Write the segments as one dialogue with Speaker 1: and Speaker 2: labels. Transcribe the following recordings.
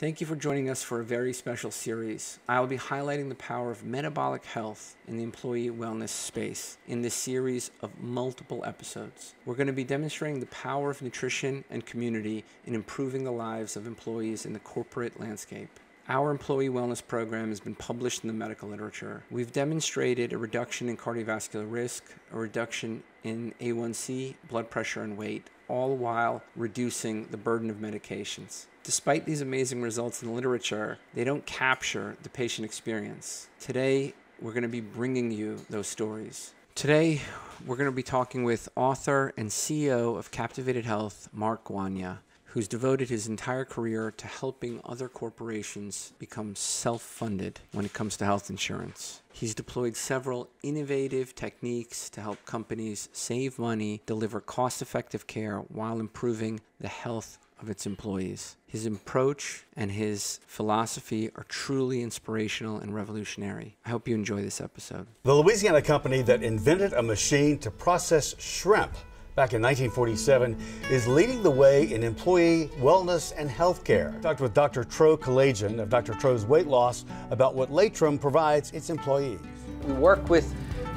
Speaker 1: Thank you for joining us for a very special series. I will be highlighting the power of metabolic health in the employee wellness space in this series of multiple episodes. We're going to be demonstrating the power of nutrition and community in improving the lives of employees in the corporate landscape. Our employee wellness program has been published in the medical literature. We've demonstrated a reduction in cardiovascular risk, a reduction in A1C, blood pressure, and weight, all while reducing the burden of medications. Despite these amazing results in the literature, they don't capture the patient experience. Today, we're going to be bringing you those stories. Today, we're going to be talking with author and CEO of Captivated Health, Mark Gaunya, who's devoted his entire career to helping other corporations become self-funded when it comes to health insurance. He's deployed several innovative techniques to help companies save money, deliver cost-effective care while improving the health of its employees. His approach and his philosophy are truly inspirational and revolutionary. I hope you enjoy this episode.
Speaker 2: The Louisiana company that invented a machine to process shrimp back in 1947 is leading the way in employee wellness and healthcare. I talked with Dr. Tro Kalajian of Dr. Tro's Weight Loss about what Latrim provides its employees.
Speaker 1: We work with,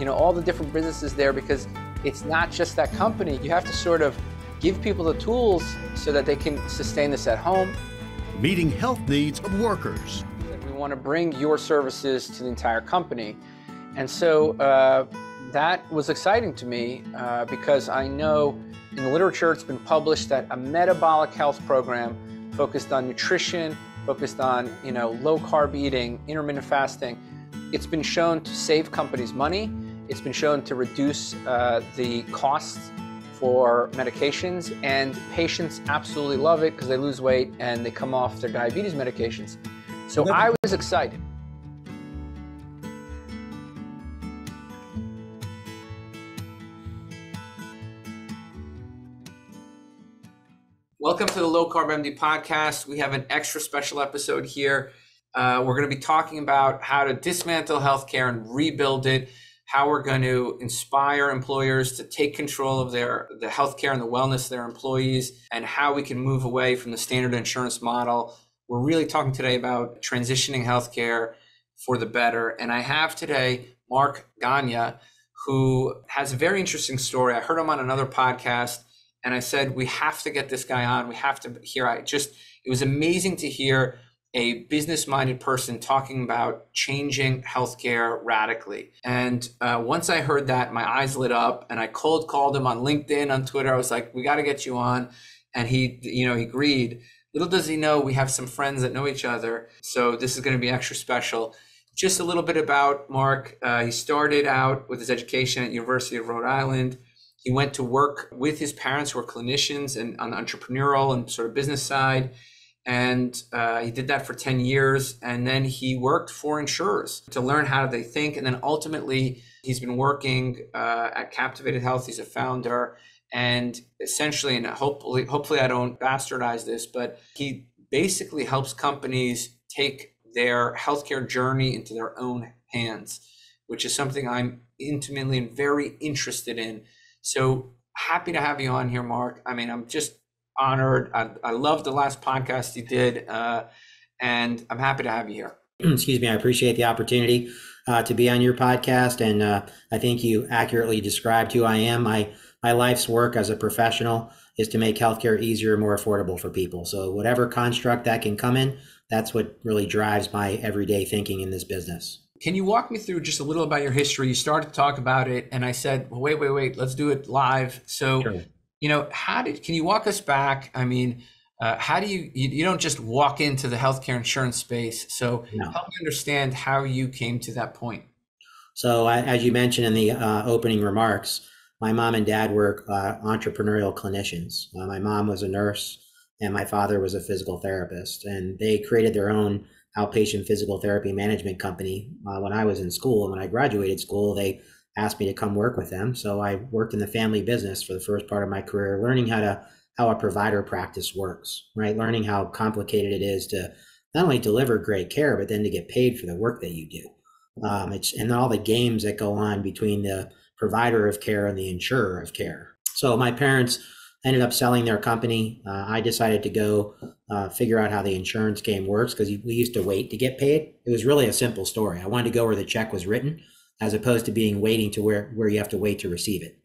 Speaker 1: all the different businesses there because it's not just that company. You have to sort of give people the tools so that they can sustain this at home.
Speaker 3: Meeting health needs of workers.
Speaker 1: We want to bring your services to the entire company. And so that was exciting to me because I know in the literature it's been published that a metabolic health program focused on nutrition, focused on low carb eating, intermittent fasting, it's been shown to save companies money. It's been shown to reduce the costs for medications, and patients absolutely love it because they lose weight and they come off their diabetes medications. So I was excited. Welcome to the Low Carb MD podcast. We have an extra special episode here. We're going to be talking about how to dismantle healthcare and rebuild it, how we're going to inspire employers to take control of the healthcare and the wellness of their employees, and how we can move away from the standard insurance model. We're really talking today about transitioning healthcare for the better. And I have today Mark Gaunya, who has a very interesting story. I heard him on another podcast, and I said, we have to get this guy on. We have to hear. It was amazing to hear a business-minded person talking about changing healthcare radically. And once I heard that, my eyes lit up, and I cold called him on LinkedIn, on Twitter. I was like, we got to get you on. And he agreed. Little does he know, we have some friends that know each other. So this is going to be extra special. Just a little bit about Mark. He started out with his education at University of Rhode Island. He went to work with his parents, who are clinicians, and on the entrepreneurial and sort of business side. And he did that for 10 years. And then he worked for insurers to learn how they think. And then ultimately, he's been working at Captivated Health. He's a founder. And essentially, and hopefully I don't bastardize this, but he basically helps companies take their healthcare journey into their own hands, which is something I'm intimately and very interested in. So happy to have you on here, Mark. I mean, I'm just honored. I loved the last podcast you did, and I'm happy to have you here.
Speaker 4: Excuse me. I appreciate the opportunity to be on your podcast, and I think you accurately described who I am. My life's work as a professional is to make healthcare easier and more affordable for people. So whatever construct that can come in, that's what really drives my everyday thinking in this business.
Speaker 1: Can you walk me through just a little about your history? You started to talk about it, and I said, well, wait, let's do it live. So. Sure. Can you walk us back? I mean, how do you don't just walk into the healthcare insurance space. So help me understand how you came to that point.
Speaker 4: So as you mentioned in the opening remarks, my mom and dad were entrepreneurial clinicians. My mom was a nurse and my father was a physical therapist, and they created their own outpatient physical therapy management company when I was in school. And when I graduated school, they asked me to come work with them. So I worked in the family business for the first part of my career, learning how a provider practice works, right? Learning how complicated it is to not only deliver great care, but then to get paid for the work that you do. And all the games that go on between the provider of care and the insurer of care. So my parents ended up selling their company. I decided to go figure out how the insurance game works, because we used to wait to get paid. It was really a simple story. I wanted to go where the check was written, as opposed to waiting to where you have to wait to receive it.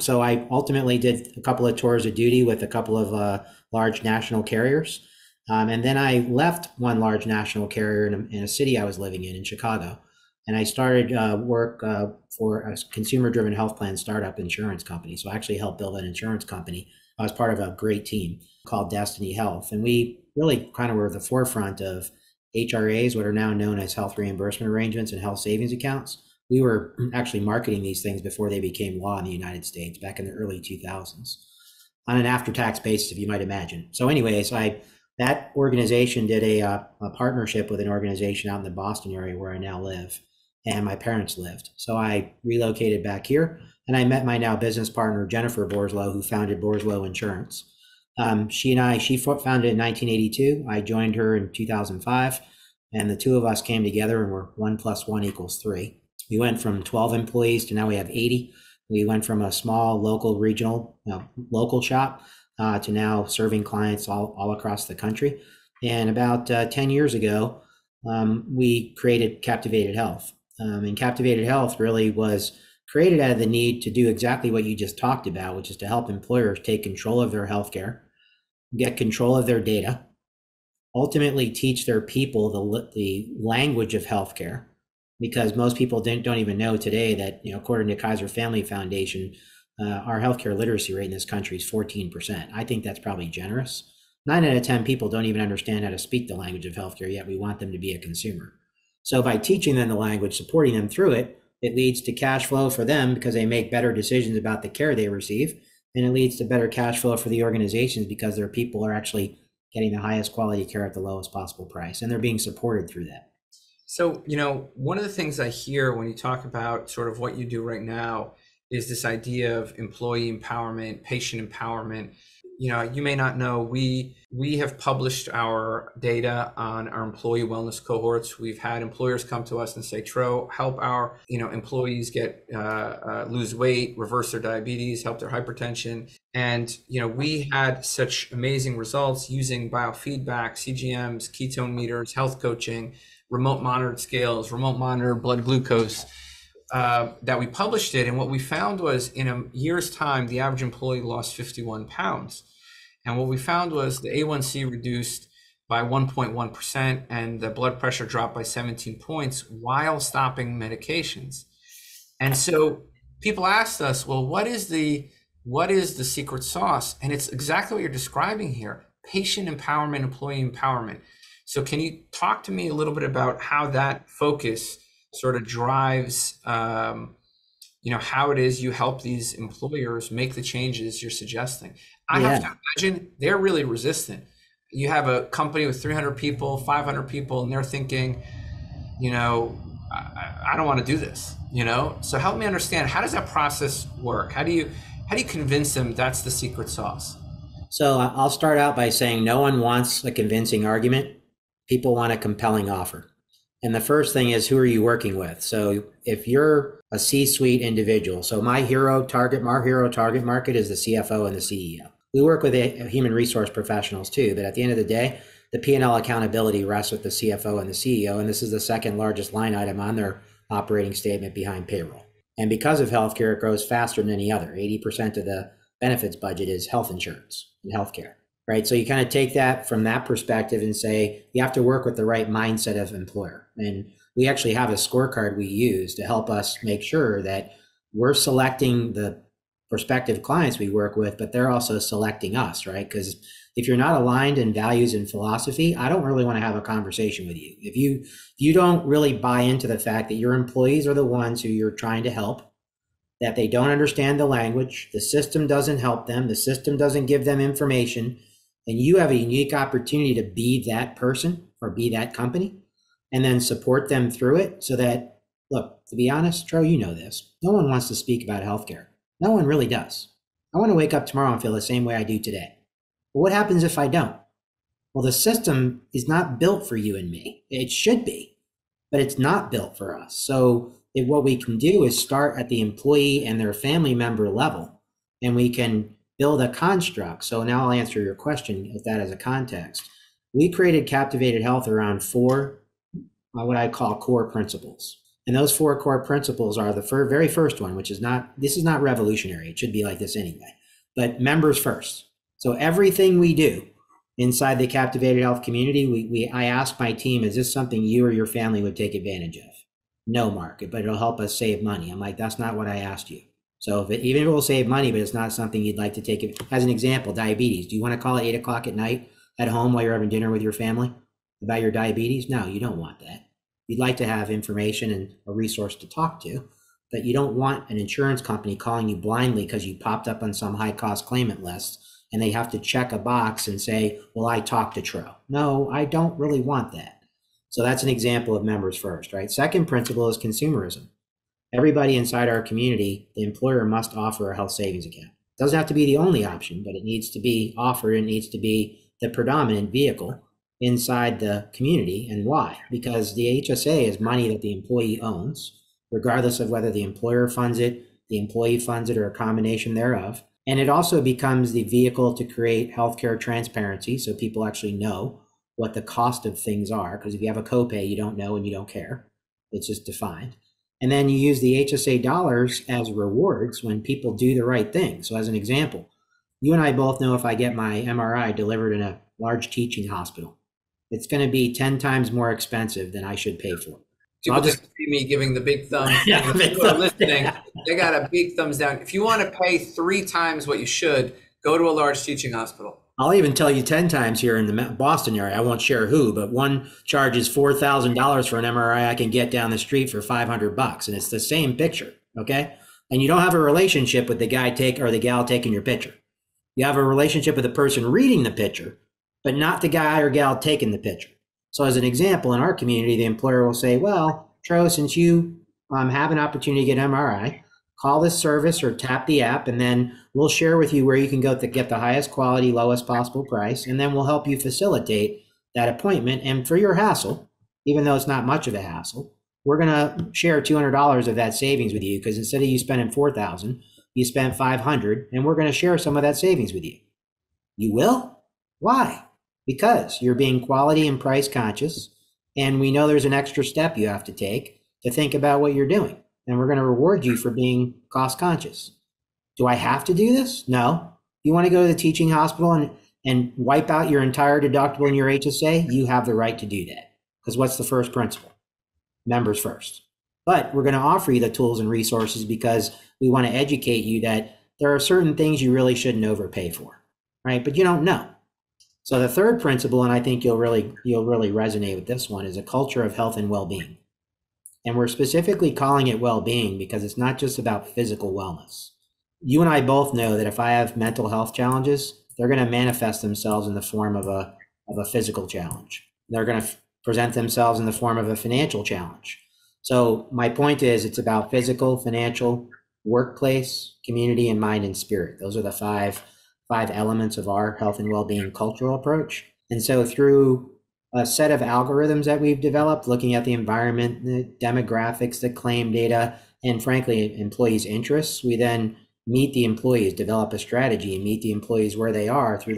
Speaker 4: So I ultimately did a couple of tours of duty with a couple of large national carriers. And then I left one large national carrier in a city I was living in Chicago. And I started work for a consumer-driven health plan startup insurance company. So I actually helped build an insurance company. I was part of a great team called Destiny Health. And we really kind of were at the forefront of HRAs, what are now known as health reimbursement arrangements and health savings accounts. We were actually marketing these things before they became law in the United States back in the early 2000s on an after-tax basis, if you might imagine. So anyways, that organization did a partnership with an organization out in the Boston area where I now live, and my parents lived. So I relocated back here, and I met my now business partner, Jennifer Borslow, who founded Borslow Insurance. She founded in 1982. I joined her in 2005, and the two of us came together and we're 1 + 1 = 3. We went from 12 employees to now we have 80. We went from a small local regional local shop to now serving clients all across the country. And about 10 years ago, we created Captivated Health. And Captivated Health really was created out of the need to do exactly what you just talked about, which is to help employers take control of their healthcare, get control of their data, ultimately teach their people the language of healthcare, because most people don't even know today that, according to Kaiser Family Foundation, our healthcare literacy rate in this country is 14%. I think that's probably generous. 9 out of 10 people don't even understand how to speak the language of healthcare, yet we want them to be a consumer. So by teaching them the language, supporting them through it, it leads to cash flow for them because they make better decisions about the care they receive. And it leads to better cash flow for the organizations because their people are actually getting the highest quality care at the lowest possible price. And they're being supported through that.
Speaker 1: So, one of the things I hear when you talk about sort of what you do right now is this idea of employee empowerment, patient empowerment. You may not know, we have published our data on our employee wellness cohorts. We've had employers come to us and say, Tro, help our employees get lose weight, reverse their diabetes, help their hypertension. And we had such amazing results using biofeedback, CGMs, ketone meters, health coaching, remote monitored scales, remote monitored blood glucose, that we published it. And what we found was in a year's time, the average employee lost 51 pounds. And what we found was the A1C reduced by 1.1% and the blood pressure dropped by 17 points while stopping medications. And so people asked us, well, what is the secret sauce? And it's exactly what you're describing here: patient empowerment, employee empowerment. So can you talk to me a little bit about how that focus sort of drives, how it is you help these employers make the changes you're suggesting? I have to imagine they're really resistant. You have a company with 300 people, 500 people, and they're thinking, I don't want to do this, So help me understand, how does that process work? How do you convince them that's the secret sauce?
Speaker 4: So I'll start out by saying no one wants a convincing argument. People want a compelling offer. And the first thing is, who are you working with? So if you're a C-suite individual, so our hero target market is the CFO and the CEO. We work with human resource professionals too, but at the end of the day, the P&L accountability rests with the CFO and the CEO, and this is the second largest line item on their operating statement behind payroll. And because of healthcare, it grows faster than any other. 80% of the benefits budget is health insurance and healthcare, right? So you kind of take that from that perspective and say, you have to work with the right mindset of employer. And we actually have a scorecard we use to help us make sure that we're selecting the prospective clients we work with, but they're also selecting us, right? Because if you're not aligned in values and philosophy, I don't really want to have a conversation with you. If you don't really buy into the fact that your employees are the ones who you're trying to help, that they don't understand the language, the system doesn't help them, the system doesn't give them information, and you have a unique opportunity to be that person or be that company and then support them through it so that, look, to be honest, Tro, you know this, no one wants to speak about healthcare. No one really does. I want to wake up tomorrow and feel the same way I do today. But what happens if I don't? Well, the system is not built for you and me. It should be, but it's not built for us. So what we can do is start at the employee and their family member level, and we can build a construct. So now I'll answer your question with that as a context. We created Captivated Health around four, what I call core principles. And those four core principles are the very first one, which is this is not revolutionary. It should be like this anyway, but members first. So everything we do inside the Captivated Health community, I ask my team, is this something you or your family would take advantage of? No, Mark, but it'll help us save money. I'm like, that's not what I asked you. So even if it will save money, but it's not something you'd like to take. As an example, diabetes. Do you want to call at 8 o'clock at night at home while you're having dinner with your family about your diabetes? No, you don't want that. You'd like to have information and a resource to talk to, but you don't want an insurance company calling you blindly because you popped up on some high cost claimant list and they have to check a box and say, well, I talked to Tro. No, I don't really want that. So that's an example of members first, right? Second principle is consumerism. Everybody inside our community, the employer must offer a health savings account. It doesn't have to be the only option, but it needs to be offered. It needs to be the predominant vehicle inside the community. And why? Because the HSA is money that the employee owns, regardless of whether the employer funds it, the employee funds it, or a combination thereof. And it also becomes the vehicle to create healthcare transparency, so people actually know what the cost of things are. Because if you have a copay, you don't know and you don't care. It's just defined. And then you use the HSA dollars as rewards when people do the right thing. So as an example, you and I both know if I get my MRI delivered in a large teaching hospital, it's going to be 10 times more expensive than I should pay for. So
Speaker 1: People just see me giving the big thumbs.
Speaker 4: Yeah,
Speaker 1: If people are listening, they got a big thumbs down. If you want to pay 3 times what you should, go to a large teaching hospital.
Speaker 4: I'll even tell you 10 times here in the Boston area. I won't share who, but one charges $4,000 for an MRI I can get down the street for $500, and it's the same picture, okay? And you don't have a relationship with the guy or the gal taking your picture. You have a relationship with the person reading the picture, but not the guy or gal taking the picture. So as an example, in our community, the employer will say, well, Tro, since you have an opportunity to get MRI, call this service or tap the app, and then we'll share with you where you can go to get the highest quality, lowest possible price, and then we'll help you facilitate that appointment. And for your hassle, even though it's not much of a hassle, we're going to share $200 of that savings with you, because instead of you spending $4,000, you spent $500, and we're going to share some of that savings with you. You will? Why? Because you're being quality and price conscious, and we know there's an extra step you have to take to think about what you're doing. And we're going to reward you for being cost conscious. Do I have to do this? No. You want to go to the teaching hospital and wipe out your entire deductible in your HSA? You have the right to do that. Because what's the first principle? Members first. But we're going to offer you the tools and resources because we want to educate you that there are certain things you really shouldn't overpay for, right? But you don't know. So the third principle, and I think you'll really resonate with this one, is a culture of health and well-being. And we're specifically calling it well-being because it's not just about physical wellness. You and I both know that if I have mental health challenges, they're going to manifest themselves in the form of a physical challenge. They're going to present themselves in the form of a financial challenge. So my point is, it's about physical, financial, workplace, community, and mind and spirit. Those are the five elements of our health and well-being cultural approach. And so through a set of algorithms that we've developed, looking at the environment, the demographics, the claim data, and frankly, employees' interests, we then meet the employees, develop a strategy, and meet the employees where they are through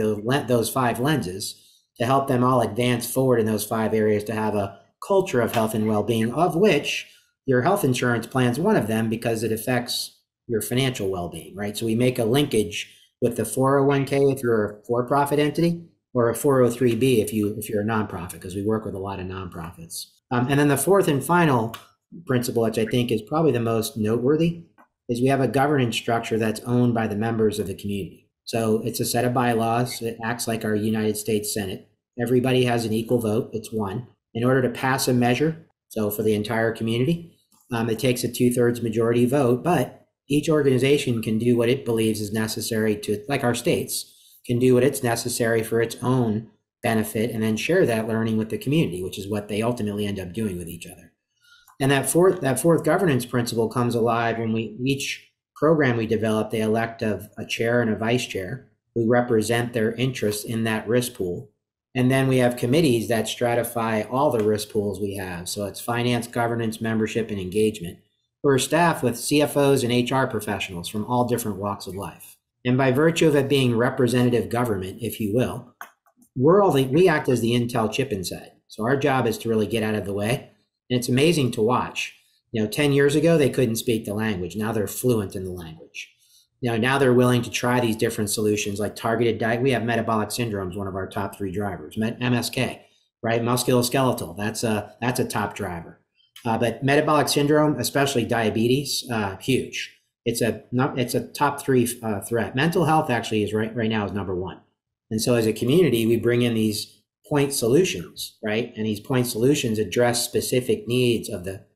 Speaker 4: those 5 lenses to help them all advance forward in those 5 areas to have a culture of health and well-being, of which your health insurance plan is one of them because it affects your financial well-being, right? So we make a linkage with the 401k if you're a for-profit entity, or a 403b if you're a nonprofit, because we work with a lot of nonprofits. And then the fourth and final principle, which I think is probably the most noteworthy, is we have a governance structure that's owned by the members of the community. So it's a set of bylaws. It acts like our United States Senate. Everybody has an equal vote. It's 1. In order to pass a measure, so for the entire community, it takes a 2/3 majority vote, but each organization can do what it believes is necessary to, like our states, can do what it's necessary for its own benefit and then share that learning with the community, which is what they ultimately end up doing with each other. And that fourth governance principle comes alive when each program we develop, they elect a chair and a vice chair who represent their interests in that risk pool. And then we have committees that stratify all the risk pools we have. So it's finance, governance, membership, and engagement. We're staffed with CFOs and HR professionals from all different walks of life. And by virtue of it being representative government, if you will, we act as the Intel chip inside. So our job is to really get out of the way. And it's amazing to watch. 10 years ago, they couldn't speak the language. Now they're fluent in the language. Now they're willing to try these different solutions like targeted diet. We have metabolic syndromes, one of our top 3 drivers, MSK, right? Musculoskeletal, that's a top driver. But metabolic syndrome, especially diabetes, huge. It's a top 3 threat. Mental health actually is right now is number 1. And so as a community, we bring in these point solutions, right? And these point solutions address specific needs of the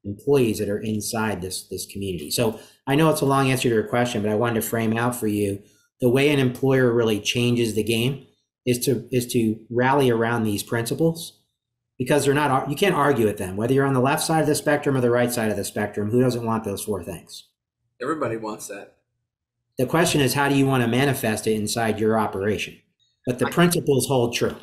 Speaker 4: employees that are inside this community. So I know it's a long answer to your question, but I wanted to frame out for you the way an employer really changes the game is to rally around these principles, because you can't argue with them. Whether you're on the left side of the spectrum or the right side of the spectrum, who doesn't want those 4 things?
Speaker 1: Everybody wants that.
Speaker 4: The question is, how do you want to manifest it inside your operation? But the principles hold true.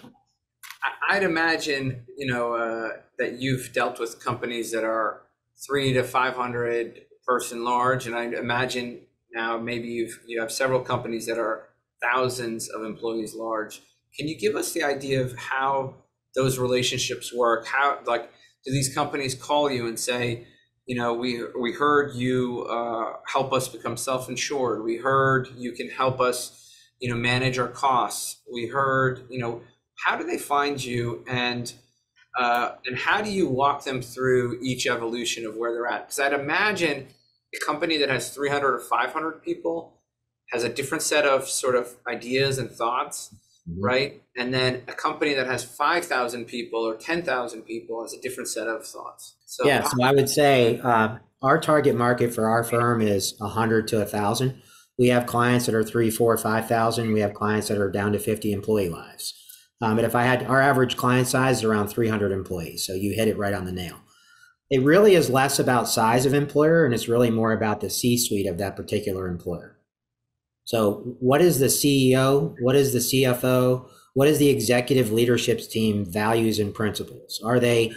Speaker 1: I'd imagine, that you've dealt with companies that are 3 to 500 person large, and I'd imagine now maybe you have several companies that are thousands of employees large. Can you give us the idea of how those relationships work? How, like, do these companies call you and say, we heard you help us become self-insured. We heard you can help us, manage our costs. We heard, how do they find you, and how do you walk them through each evolution of where they're at? Because I'd imagine a company that has 300 or 500 people has a different set of sort of ideas and thoughts, right? And then a company that has 5,000 people or 10,000 people has a different set of thoughts. So
Speaker 4: I would say our target market for our firm is 100 to 1,000. We have clients that are 3, 4, 5,000. We have clients that are down to 50 employee lives. But if I had, our average client size is around 300 employees. So you hit it right on the nail. It really is less about size of employer, and it's really more about the C-suite of that particular employer. So what is the CEO? What is the CFO? What is the executive leadership team values and principles? Are they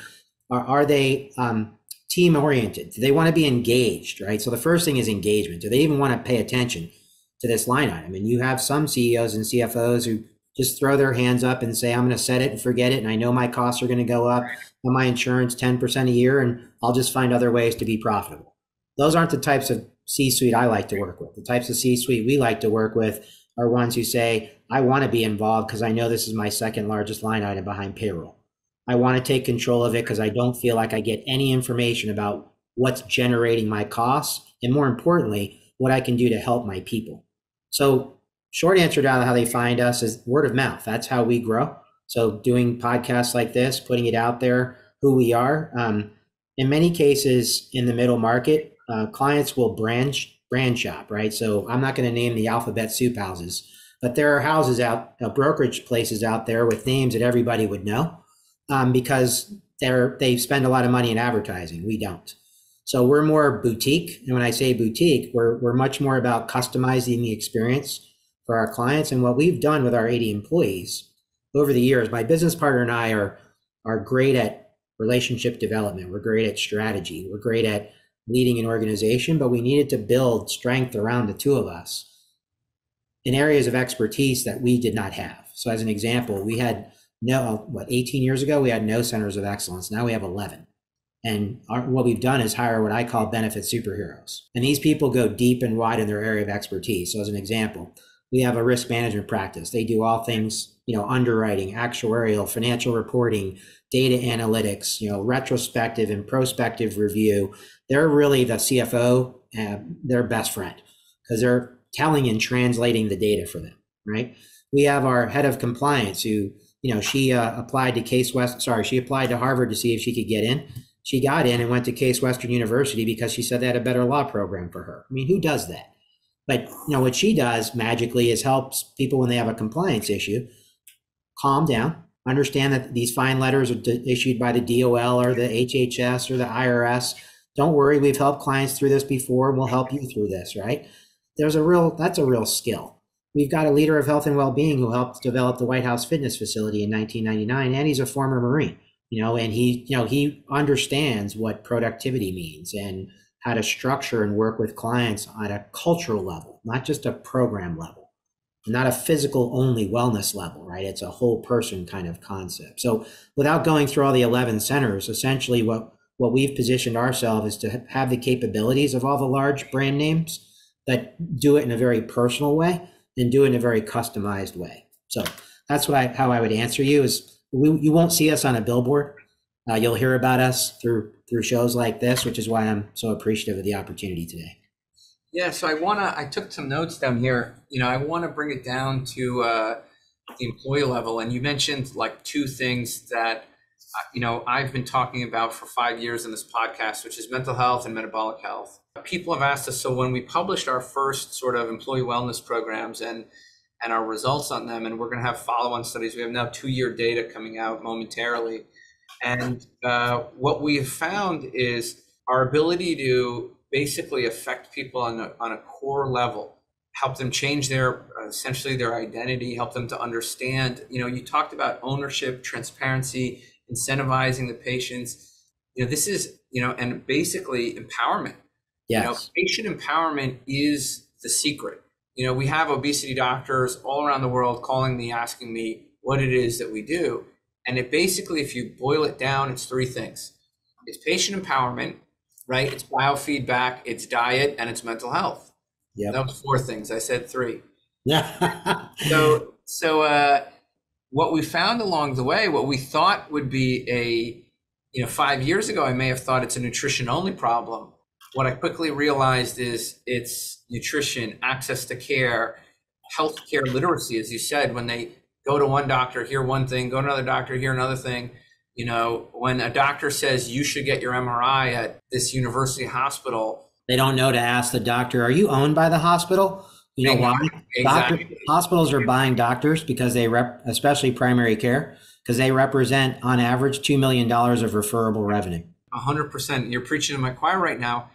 Speaker 4: team oriented? Do they want to be engaged, right? So the first thing is engagement. Do they even want to pay attention to this line item? And you have some CEOs and CFOs who just throw their hands up and say, I'm going to set it and forget it. And I know my costs are going to go up on my insurance 10% a year, and I'll just find other ways to be profitable. Those aren't the types of C-suite I like to work with. The types of C-suite we like to work with are ones who say, I want to be involved because I know this is my second largest line item behind payroll. I want to take control of it because I don't feel like I get any information about what's generating my costs, and more importantly, what I can do to help my people. So short answer to how they find us is word of mouth. That's how we grow. So doing podcasts like this, putting it out there, who we are. In many cases in the middle market, clients will brand shop, right? So I'm not going to name the alphabet soup houses, but there are houses brokerage places out there with names that everybody would know because they spend a lot of money in advertising. We don't. So we're more boutique. And when I say boutique, we're much more about customizing the experience for our clients. And what we've done with our 80 employees over the years, my business partner and I are great at relationship development. We're great at strategy. We're great at leading an organization, but we needed to build strength around the two of us in areas of expertise that we did not have. So as an example, we had 18 years ago, we had no centers of excellence. Now we have 11. And what we've done is hire what I call benefit superheroes. And these people go deep and wide in their area of expertise. So as an example, we have a risk management practice. They do all things, underwriting, actuarial, financial reporting, data analytics, retrospective and prospective review. They're really the CFO, their best friend, because they're telling and translating the data for them, right? We have our head of compliance who, she applied to Harvard to see if she could get in. She got in and went to Case Western University because she said they had a better law program for her. I mean, who does that? But what she does magically is helps people when they have a compliance issue calm down, understand that these fine letters are issued by the DOL or the HHS or the IRS. Don't worry, we've helped clients through this before, and we'll help you through this, right? That's a real skill. We've got a leader of health and well-being who helped develop the White House Fitness Facility in 1999, and he's a former Marine, and he understands what productivity means and how to structure and work with clients at a cultural level, not just a program level, not a physical only wellness level, right? It's a whole person kind of concept. So without going through all the 11 centers, essentially what we've positioned ourselves is to have the capabilities of all the large brand names that do it in a very personal way and do it in a very customized way. So that's how I would answer you is you won't see us on a billboard. You'll hear about us through shows like this, which is why I'm so appreciative of the opportunity today.
Speaker 1: Yeah, so I took some notes down here. I want to bring it down to the employee level. And you mentioned like two things that, I've been talking about for 5 years in this podcast, which is mental health and metabolic health. People have asked us, so when we published our first sort of employee wellness programs and our results on them, and we're going to have follow-on studies, we have now 2-year data coming out momentarily. And what we have found is our ability to basically affect people on a core level, help them change their essentially their identity, help them to understand. You talked about ownership, transparency, incentivizing the patients. This is and basically empowerment.
Speaker 4: Yes.
Speaker 1: Patient empowerment is the secret. We have obesity doctors all around the world calling me, asking me what it is that we do. And it basically, if you boil it down, it's 3 things. It's patient empowerment, right? It's biofeedback, it's diet, and it's mental health.
Speaker 4: Yeah.
Speaker 1: That was 4 things. I said 3.
Speaker 4: Yeah.
Speaker 1: So what we found along the way, what we thought would be 5 years ago, I may have thought it's a nutrition only problem. What I quickly realized is it's nutrition, access to care, healthcare literacy, as you said, when they go to one doctor, hear one thing, go to another doctor, hear another thing. When a doctor says you should get your MRI at this university hospital,
Speaker 4: they don't know to ask the doctor, are you owned by the hospital? You know why?
Speaker 1: Exactly.
Speaker 4: Hospitals are buying doctors because especially primary care, because they represent on average $2 million of referable revenue.
Speaker 1: 100%. You're preaching to my choir right now.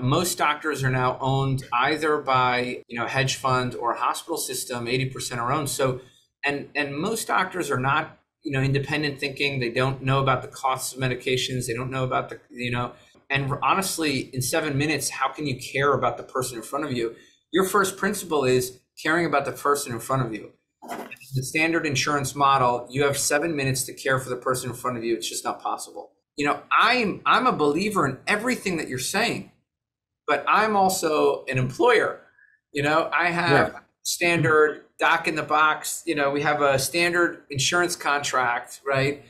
Speaker 1: Most doctors are now owned either by hedge fund or hospital system. 80% are owned. So, and most doctors are not independent thinking. They don't know about the costs of medications. They don't know about the And honestly, in 7 minutes, how can you care about the person in front of you? Your first principle is caring about the person in front of you. The standard insurance model, you have 7 minutes to care for the person in front of you. It's just not possible. I'm a believer in everything that you're saying, but I'm also an employer. I have standard doc in the box. We have a standard insurance contract, right?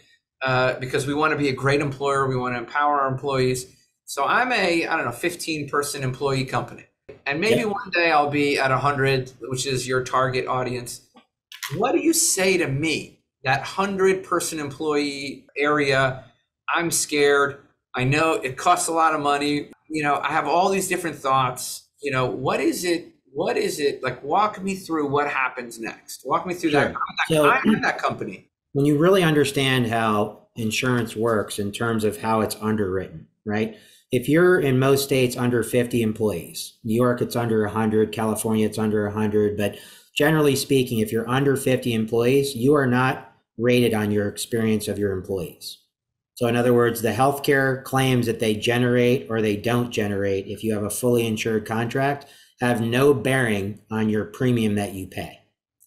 Speaker 1: Because we want to be a great employer. We want to empower our employees. So I'm a 15-person employee company. And maybe one day I'll be at 100, which is your target audience. What do you say to me, that 100-person employee area? I'm scared. I know it costs a lot of money. I have all these different thoughts. What is it? Like, walk me through what happens next. Walk me through that. I'm that company.
Speaker 4: When you really understand how insurance works in terms of how it's underwritten, right? If you're in most states under 50 employees, New York, it's under 100, California, it's under 100. But generally speaking, if you're under 50 employees, you are not rated on your experience of your employees. So in other words, the healthcare claims that they generate or they don't generate, if you have a fully insured contract, have no bearing on your premium that you pay.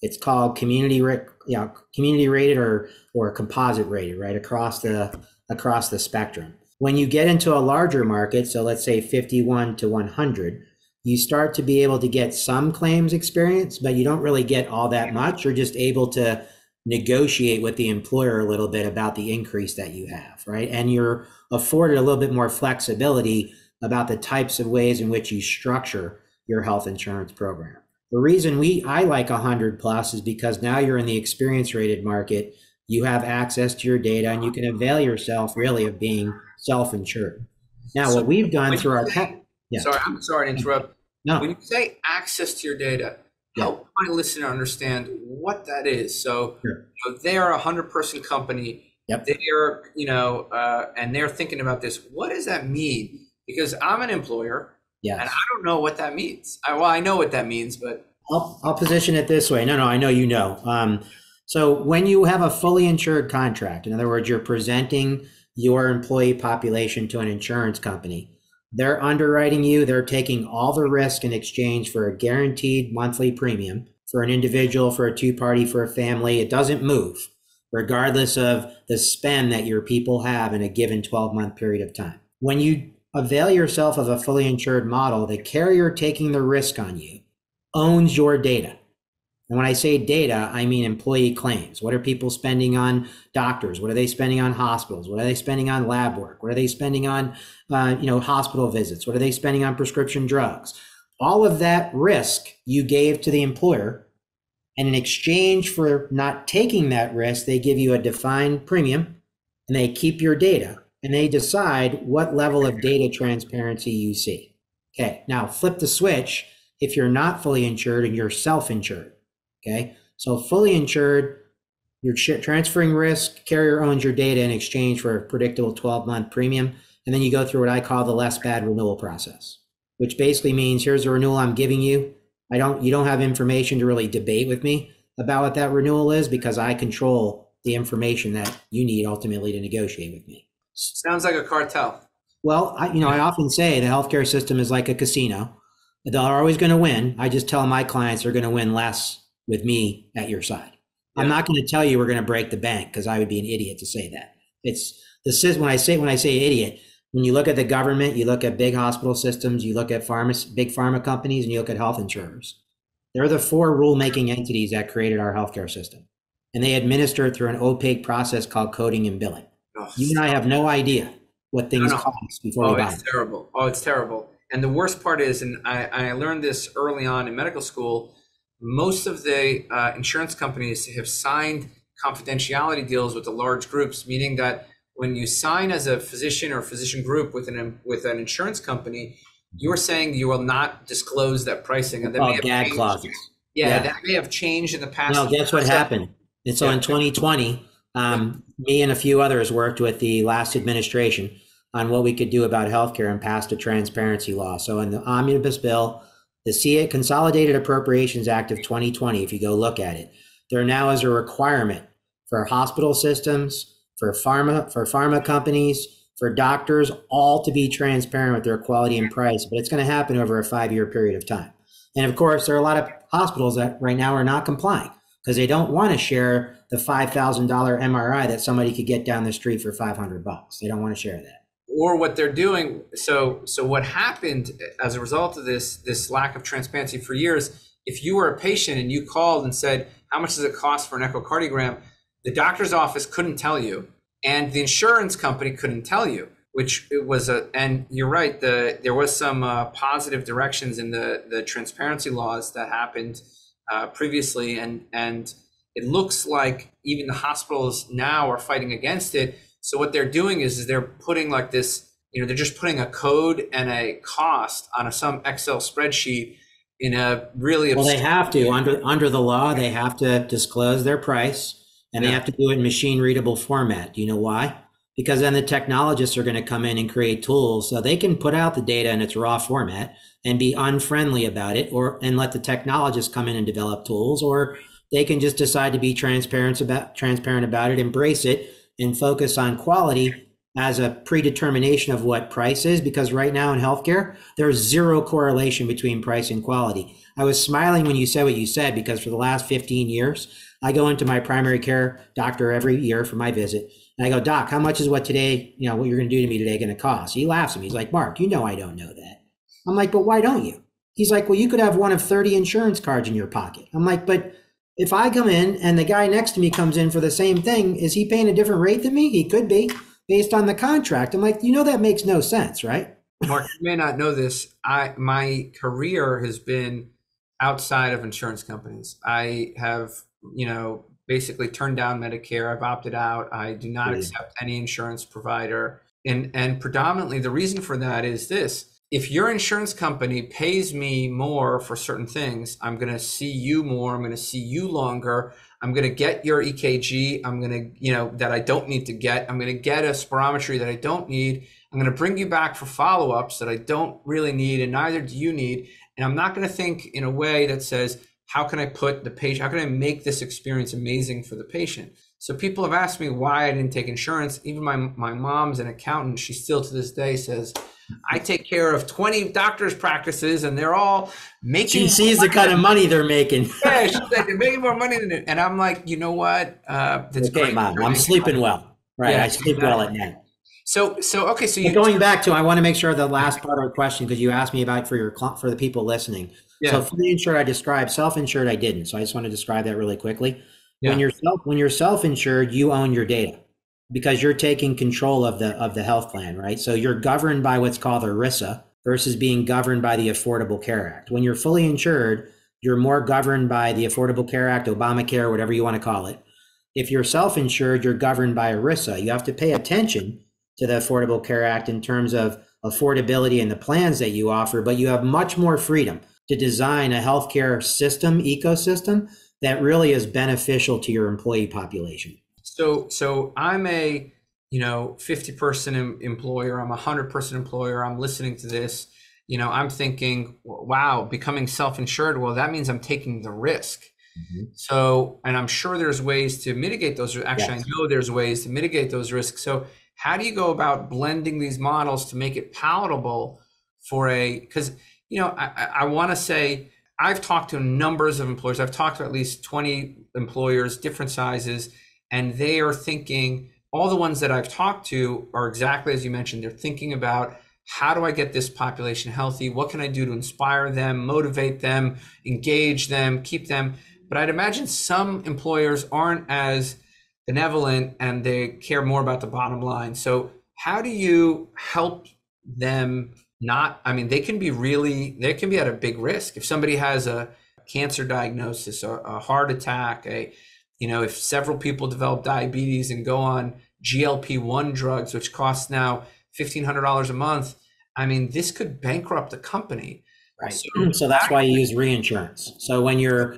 Speaker 4: It's called community rated or composite rated, right, across the spectrum. When you get into a larger market, so let's say 51 to 100, you start to be able to get some claims experience, but you don't really get all that much. You're just able to negotiate with the employer a little bit about the increase that you have, right? And you're afforded a little bit more flexibility about the types of ways in which you structure your health insurance program. The reason I like 100 plus is because now you're in the experience rated market. You have access to your data and you can avail yourself really of being self-insured. Now, what we've done through our
Speaker 1: Sorry, I'm sorry to interrupt.
Speaker 4: No.
Speaker 1: When you say access to your data, help my listener understand what that is. So they are a 100-person company.
Speaker 4: Yep.
Speaker 1: They're, and they're thinking about this. What does that mean? Because I'm an employer.
Speaker 4: Yes.
Speaker 1: And I don't know what that means. I know what that means, but
Speaker 4: I'll position it this way. No, I know you know. So when you have a fully insured contract, in other words, you're presenting your employee population to an insurance company, They're underwriting you. They're taking all the risk in exchange for a guaranteed monthly premium for an individual, for a two-party, for a family. It doesn't move, regardless of the spend that your people have in a given 12-month period of time. When you avail yourself of a fully insured model, the carrier taking the risk on you owns your data. And when I say data, I mean employee claims. What are people spending on doctors? What are they spending on hospitals? What are they spending on lab work? What are they spending on hospital visits? What are they spending on prescription drugs? All of that risk you gave to the employer, and in exchange for not taking that risk, they give you a defined premium, and they keep your data, and they decide what level of data transparency you see. Okay, now flip the switch if you're not fully insured and you're self-insured. Okay, so fully insured, you're transferring risk, carrier owns your data in exchange for a predictable 12-month premium, and then you go through what I call the less bad renewal process, which basically means here's a renewal I'm giving you. You don't have information to really debate with me about what that renewal is because I control the information that you need ultimately to negotiate with me.
Speaker 1: Sounds like a cartel.
Speaker 4: Well, I often say the healthcare system is like a casino. They're always going to win. I just tell my clients they're going to win less with me at your side. Yeah. I'm not going to tell you we're going to break the bank because I would be an idiot to say that. It's the system. When I say idiot, when you look at the government, you look at big hospital systems, you look at big pharma companies, and you look at health insurers. They're the four rule-making entities that created our healthcare system, and they administer it through an opaque process called coding and billing. Oh, you and I have no idea what things cost before we buy them.
Speaker 1: It's terrible. Oh, it's terrible. And the worst part is, and I learned this early on in medical school, most of the insurance companies have signed confidentiality deals with the large groups, meaning that when you sign as a physician or physician group with an insurance company, you're saying you will not disclose that pricing. And that
Speaker 4: gag clauses.
Speaker 1: Yeah, that may have changed in the past.
Speaker 4: No, guess what happened? And so in 2020, me and a few others worked with the last administration on what we could do about healthcare and passed a transparency law. So in the omnibus bill, the Consolidated Appropriations Act of 2020, if you go look at it, there now is a requirement for hospital systems, for pharma companies, for doctors, all to be transparent with their quality and price. But it's going to happen over a 5-year period of time. And of course, there are a lot of hospitals that right now are not complying because they don't want to share the $5,000 MRI that somebody could get down the street for $500. They don't want to share that.
Speaker 1: Or what they're doing. So what happened as a result of this lack of transparency for years, if you were a patient and you called and said, how much does it cost for an echocardiogram? The doctor's office couldn't tell you, and the insurance company couldn't tell you, which it was and you're right, there was some positive directions in the transparency laws that happened previously, and it looks like even the hospitals now are fighting against it. So what they're doing is they're putting like this, they're just putting a code and a cost on some Excel spreadsheet in a really
Speaker 4: well, they have to under the law, they have to disclose their price, and they have to do it in machine readable format. Do you know why? Because then the technologists are going to come in and create tools so they can put out the data in its raw format and be unfriendly about it, and let the technologists come in and develop tools, or they can just decide to be transparent about it, embrace it, and focus on quality as a predetermination of what price is, because right now in healthcare, there's zero correlation between price and quality. I was smiling when you said what you said, because for the last 15 years, I go into my primary care doctor every year for my visit. And I go, Doc, how much is what today, what you're going to do to me today going to cost? He laughs at me. He's like, Mark, I don't know that. I'm like, but why don't you? He's like, well, you could have one of 30 insurance cards in your pocket. I'm like, but if I come in and the guy next to me comes in for the same thing, is he paying a different rate than me? He could be based on the contract. I'm like, that makes no sense, right?
Speaker 1: Mark, you may not know this. My career has been outside of insurance companies. I have, basically turned down Medicare. I've opted out. I do not accept any insurance provider. And predominantly the reason for that is this. If your insurance company pays me more for certain things, I'm going to see you more. I'm going to see you longer. I'm going to get your EKG. I'm going to, that I don't need to get. I'm going to get a spirometry that I don't need. I'm going to bring you back for follow-ups that I don't really need, and neither do you need. And I'm not going to think in a way that says, how can I put the patient, how can I make this experience amazing for the patient? So people have asked me why I didn't take insurance. Even my mom's an accountant. She still to this day says, I take care of 20 doctors' practices and they're all making.
Speaker 4: She sees the kind of money they're making.
Speaker 1: Yeah, she's like, they're making more money than it. And I'm like, you know what? That's
Speaker 4: okay,
Speaker 1: great.
Speaker 4: Mom, I'm sleeping well. Right.
Speaker 1: Yeah,
Speaker 4: I sleep well at night.
Speaker 1: So okay. So
Speaker 4: going back to, I want to make sure the last part of the question, because you asked me about for the people listening.
Speaker 1: Yeah.
Speaker 4: So fully insured, I described. Self-insured, I didn't. So I just want to describe that really quickly.
Speaker 1: Yeah.
Speaker 4: When you're self-insured, you own your data because you're taking control of the health plan, right? So you're governed by what's called ERISA versus being governed by the Affordable Care Act. When you're fully insured, you're more governed by the Affordable Care Act, Obamacare, whatever you want to call it. If you're self-insured, you're governed by ERISA. You have to pay attention to the Affordable Care Act in terms of affordability and the plans that you offer, but you have much more freedom to design a healthcare system, ecosystem that really is beneficial to your employee population.
Speaker 1: So I'm a 50-person employer. I'm a 100-person employer. I'm listening to this. I'm thinking, wow, becoming self-insured. Well, that means I'm taking the risk. Mm-hmm. So, and I'm sure there's ways to mitigate those. Actually, yes. I know there's ways to mitigate those risks. So how do you go about blending these models to make it palatable for because, I want to say, I've talked to numbers of employers. I've talked to at least 20 employers, different sizes, and they are thinking, all the ones that I've talked to are exactly as you mentioned. They're thinking about, how do I get this population healthy? What can I do to inspire them, motivate them, engage them, keep them? But I'd imagine some employers aren't as benevolent and they care more about the bottom line. So how do you help them they can be at a big risk. If somebody has a cancer diagnosis or a heart attack, if several people develop diabetes and go on GLP-1 drugs, which costs now $1,500 a month, this could bankrupt the company.
Speaker 4: Right. So that's why you use reinsurance. So when you're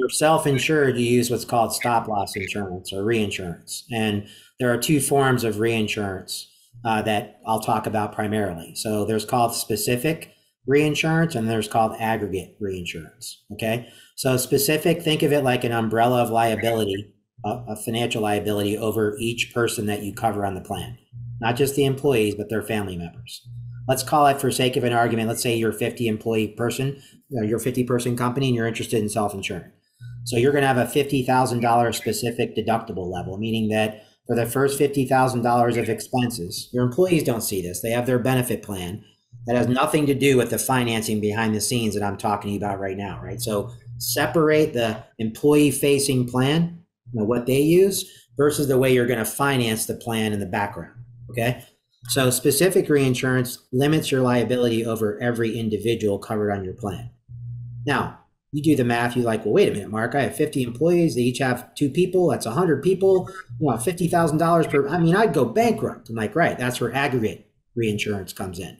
Speaker 4: self-insured, you use what's called stop-loss insurance or reinsurance. And there are two forms of reinsurance that I'll talk about primarily. So there's called specific reinsurance and there's called aggregate reinsurance. Okay. So specific, think of it like an umbrella of liability, a financial liability over each person that you cover on the plan, not just the employees, but their family members. Let's call it, for sake of an argument, let's say you're a 50-person company and you're interested in self-insurance. So you're going to have a $50,000 specific deductible level, meaning that for the first $50,000 of expenses, your employees don't see this. They have their benefit plan that has nothing to do with the financing behind the scenes that I'm talking to you about right now, right? So separate the employee-facing plan, what they use, versus the way you're going to finance the plan in the background, okay? So specific reinsurance limits your liability over every individual covered on your plan. Now, you do the math, you're like, well, wait a minute, Mark, I have 50 employees. They each have 2 people. That's 100 people. $50,000 per, I'd go bankrupt. I'm like, right, that's where aggregate reinsurance comes in.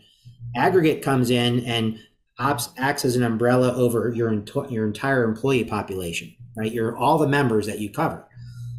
Speaker 4: Aggregate comes in and acts as an umbrella over your entire employee population, right? All the members that you cover.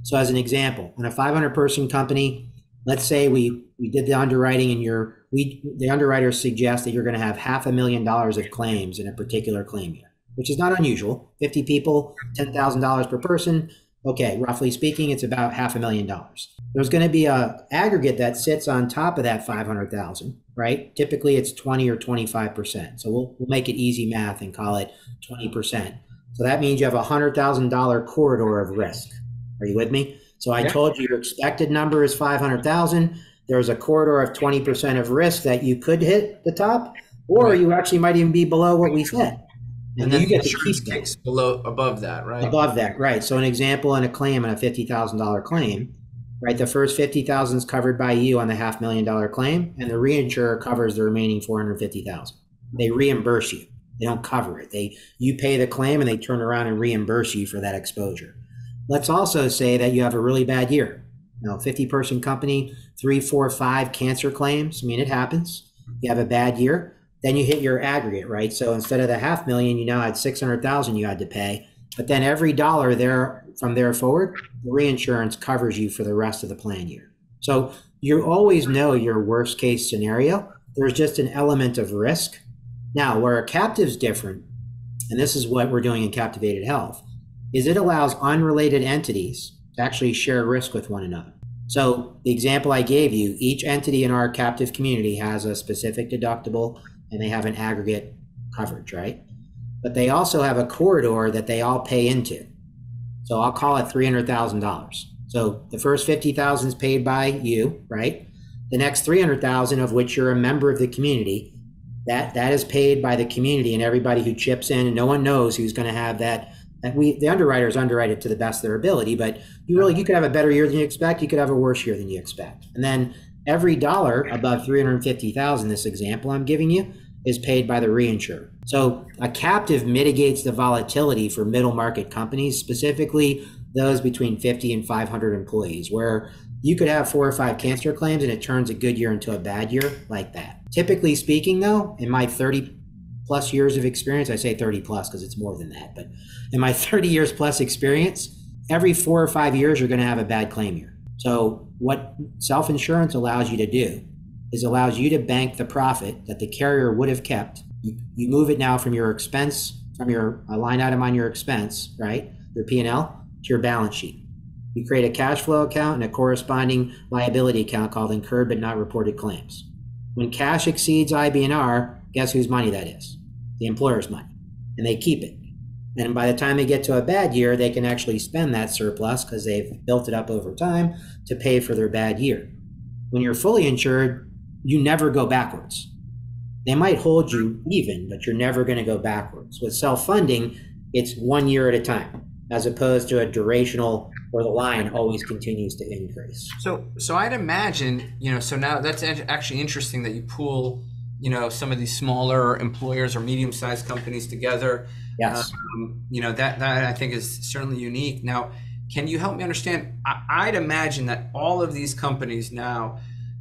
Speaker 4: So as an example, in a 500-person company, let's say we did the underwriting and the underwriter suggests that you're going to have $500,000 of claims in a particular claim year, which is not unusual. 50 people, $10,000 per person. Okay, roughly speaking, it's about $500,000. There's going to be a aggregate that sits on top of that 500,000, right? Typically it's 20 or 25%. So we'll make it easy math and call it 20%. So that means you have a $100,000 corridor of risk. Are you with me? So I told you your expected number is 500,000. There's a corridor of 20% of risk that you could hit the top, or you actually might even be below what we said.
Speaker 1: And then you get the kicks above that, right?
Speaker 4: Above that, right. So an example in a claim, on a $50,000 claim, right? The first $50,000 is covered by you on the $500,000 claim, and the reinsurer covers the remaining $450,000. They reimburse you. They don't cover it. You pay the claim, and they turn around and reimburse you for that exposure. Let's also say that you have a really bad year. 50-person company, 3, 4, 5 cancer claims. it happens. You have a bad year. Then you hit your aggregate, right? So instead of the $500,000, you now had $600,000 you had to pay. But then every dollar there from there forward, the reinsurance covers you for the rest of the plan year. So you always know your worst case scenario. There's just an element of risk. Now, where a captive's different, and this is what we're doing in Captivated Health, is it allows unrelated entities to actually share risk with one another. So the example I gave you, each entity in our captive community has a specific deductible and they have an aggregate coverage, right? But they also have a corridor that they all pay into. So I'll call it $300,000. So the first $50,000 is paid by you, right? The next $300,000, of which you're a member of the community, that is paid by the community and everybody who chips in, and no one knows who's going to have that. And the underwriters underwrite it to the best of their ability, but you could have a better year than you expect. You could have a worse year than you expect. And then every dollar above 350,000, this example I'm giving you, is paid by the reinsurer. So a captive mitigates the volatility for middle market companies, specifically those between 50 and 500 employees, where you could have 4 or 5 cancer claims and it turns a good year into a bad year like that. Typically speaking, though, in my 30 plus years of experience, I say 30 plus because it's more than that, but in my 30 years plus experience, every 4 or 5 years, you're going to have a bad claim year. So what self-insurance allows you to do is allows you to bank the profit that the carrier would have kept. You move it now from your expense, from your line item on your expense, right? Your P&L to your balance sheet. You create a cash flow account and a corresponding liability account called incurred but not reported claims. When cash exceeds IBNR, guess whose money that is? The employer's money. And they keep it. And by the time they get to a bad year, they can actually spend that surplus because they've built it up over time to pay for their bad year. When you're fully insured, you never go backwards. They might hold you even, but you're never going to go backwards. With self-funding, it's 1 year at a time, as opposed to a durational where the line always continues to increase.
Speaker 1: So I'd imagine, so now that's actually interesting that you pool, some of these smaller employers or medium-sized companies together.
Speaker 4: Yes.
Speaker 1: That I think is certainly unique. Now, can you help me understand? I'd imagine that all of these companies now,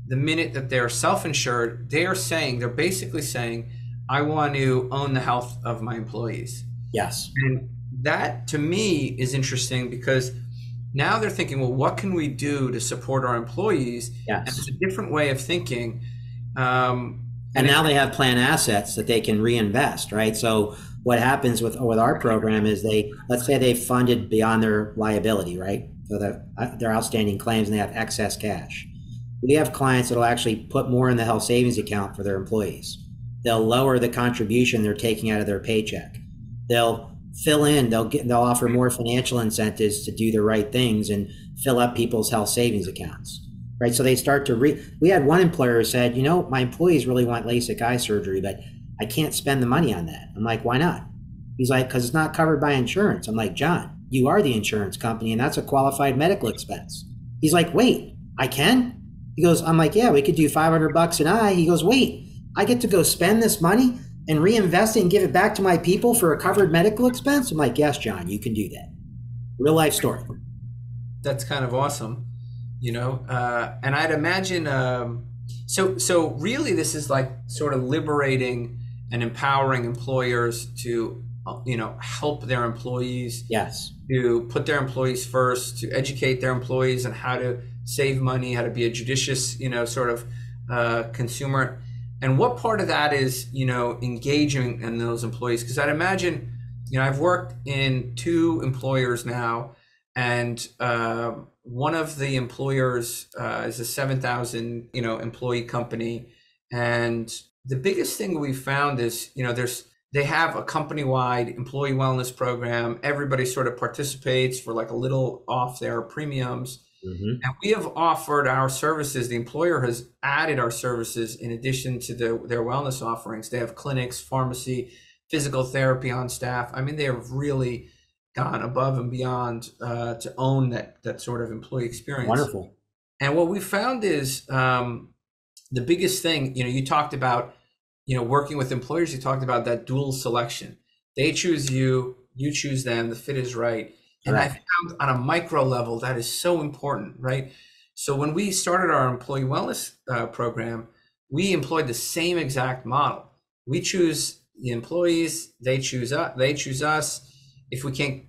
Speaker 1: the minute that they're self-insured, they're basically saying, I want to own the health of my employees.
Speaker 4: Yes.
Speaker 1: And that to me is interesting because now they're thinking, well, what can we do to support our employees?
Speaker 4: Yes.
Speaker 1: And it's a different way of thinking.
Speaker 4: And now they have plan assets that they can reinvest, right? So what happens with our program is let's say they funded beyond their liability, right? So their outstanding claims and they have excess cash. We have clients that will actually put more in the health savings account for their employees. They'll lower the contribution they're taking out of their paycheck. They'll fill in, they'll offer more financial incentives to do the right things and fill up people's health savings accounts, right? So they start to we had one employer who said, my employees really want LASIK eye surgery, but I can't spend the money on that. I'm like, why not? He's like, because it's not covered by insurance. I'm like, John, you are the insurance company and that's a qualified medical expense. He's like, wait, I can? He goes, I'm like, yeah, we could do $500 an eye. He goes, wait, I get to go spend this money and reinvest it and give it back to my people for a covered medical expense? I'm like, yes, John, you can do that. Real life story.
Speaker 1: That's kind of awesome, and I'd imagine, so really this is like sort of liberating and empowering employers to, help their employees.
Speaker 4: Yes.
Speaker 1: To put their employees first, to educate their employees on how to save money, how to be a judicious, sort of consumer. And what part of that is, engaging in those employees? Because I'd imagine, I've worked in 2 employers now, and one of the employers is a 7,000, employee company. And the biggest thing we found is, they have a company-wide employee wellness program. Everybody sort of participates for like a little off their premiums. Mm-hmm. And we have offered our services. The employer has added our services in addition to their wellness offerings. They have clinics, pharmacy, physical therapy on staff. I mean, they have really gone above and beyond to own that sort of employee experience.
Speaker 4: Wonderful.
Speaker 1: And what we found is the biggest thing, you talked about, working with employers, you talked about that dual selection. They choose you, you choose them, the fit is right. And I found on a micro level, that is so important, right? So when we started our employee wellness program, we employed the same exact model. We choose the employees, they choose us. If we can't,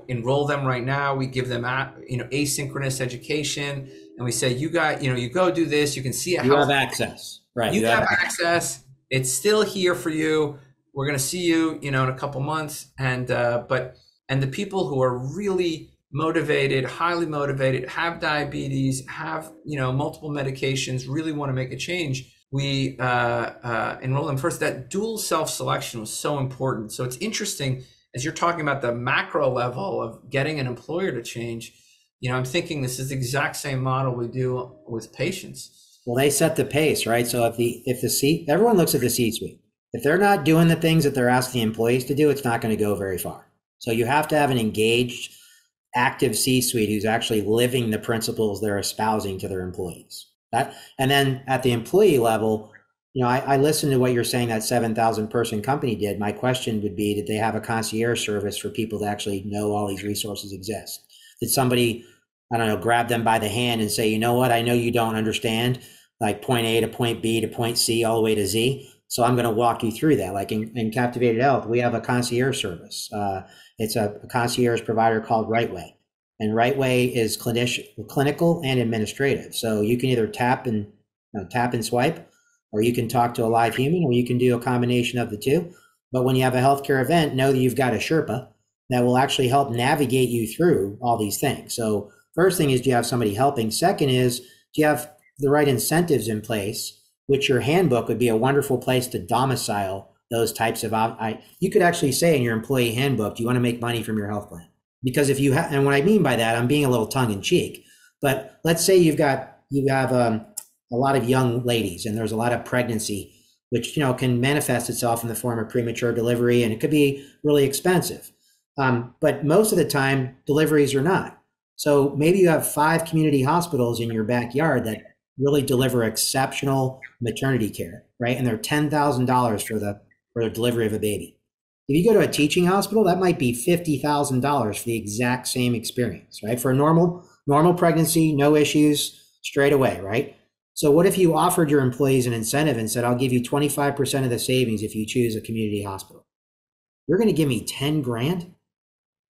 Speaker 1: enroll them right now, we give them, asynchronous education. And we say, you go do this. You can see it.
Speaker 4: You have access, right?
Speaker 1: You have access. It's still here for you. We're going to see you, in a couple months. And, and the people who are really motivated, highly motivated, have diabetes, have, multiple medications, really want to make a change, we enroll them first. That dual self-selection was so important. So it's interesting, as you're talking about the macro level of getting an employer to change, I'm thinking this is the exact same model we do with patients.
Speaker 4: Well, they set the pace, right? So everyone looks at the C-suite. If they're not doing the things that they're asking the employees to do, it's not going to go very far. So you have to have an engaged, active C-suite who's actually living the principles they're espousing to their employees. And then at the employee level, I listened to what you're saying that 7,000 person company did. My question would be, did they have a concierge service for people to actually know all these resources exist? Did somebody, I don't know, grab them by the hand and say, you know what, I know you don't understand, like point A to point B to point C all the way to Z. So I'm going to walk you through that. Like in Captivated Health, we have a concierge service. It's a concierge provider called RightWay. And RightWay is clinical and administrative. So you can either tap and swipe, or you can talk to a live human, or you can do a combination of the two. But when you have a healthcare event, know that you've got a Sherpa that will actually help navigate you through all these things. So first thing is, do you have somebody helping? Second is, do you have the right incentives in place, which your handbook would be a wonderful place to domicile those types of, you could actually say in your employee handbook, do you want to make money from your health plan? Because if you have, and what I mean by that, I'm being a little tongue in cheek, but let's say you have a lot of young ladies and there's a lot of pregnancy, which, can manifest itself in the form of premature delivery, and it could be really expensive. But most of the time deliveries are not. So maybe you have 5 community hospitals in your backyard that really deliver exceptional maternity care, right? And they're $10,000 for the delivery of a baby. If you go to a teaching hospital, that might be $50,000 for the exact same experience, right? For a normal pregnancy, no issues, straight away, right? So what if you offered your employees an incentive and said, I'll give you 25% of the savings if you choose a community hospital? You're going to give me 10 grand?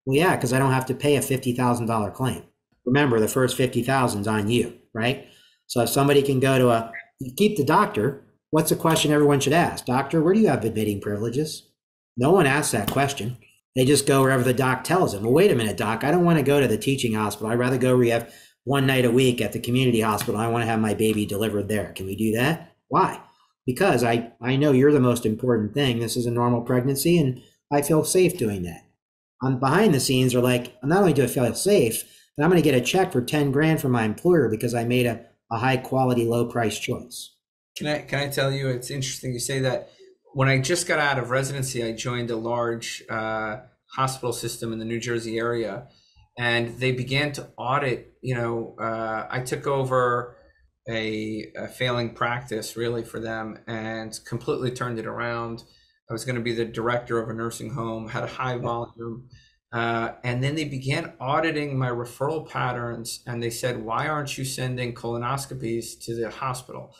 Speaker 4: Well, yeah, because I don't have to pay a $50,000 claim. Remember, the first 50,000 is on you, right? So if somebody can go to keep the doctor, what's the question everyone should ask? Doctor, where do you have admitting privileges? No one asks that question. They just go wherever the doc tells them. Well, wait a minute, doc, I don't want to go to the teaching hospital. I'd rather go where you have one night a week at the community hospital. I want to have my baby delivered there. Can we do that? Why? Because I know you're the most important thing. This is a normal pregnancy and I feel safe doing that. On behind the scenes are like, not only do I feel safe, but I'm going to get a check for 10 grand from my employer because I made a high quality, low price choice.
Speaker 1: Can I tell you, it's interesting you say that. When I just got out of residency, I joined a large hospital system in the New Jersey area, and they began to audit. I took over a failing practice really for them and completely turned it around. I was going to be the director of a nursing home, had a high volume. And then they began auditing my referral patterns, and they said, why aren't you sending colonoscopies to the hospital?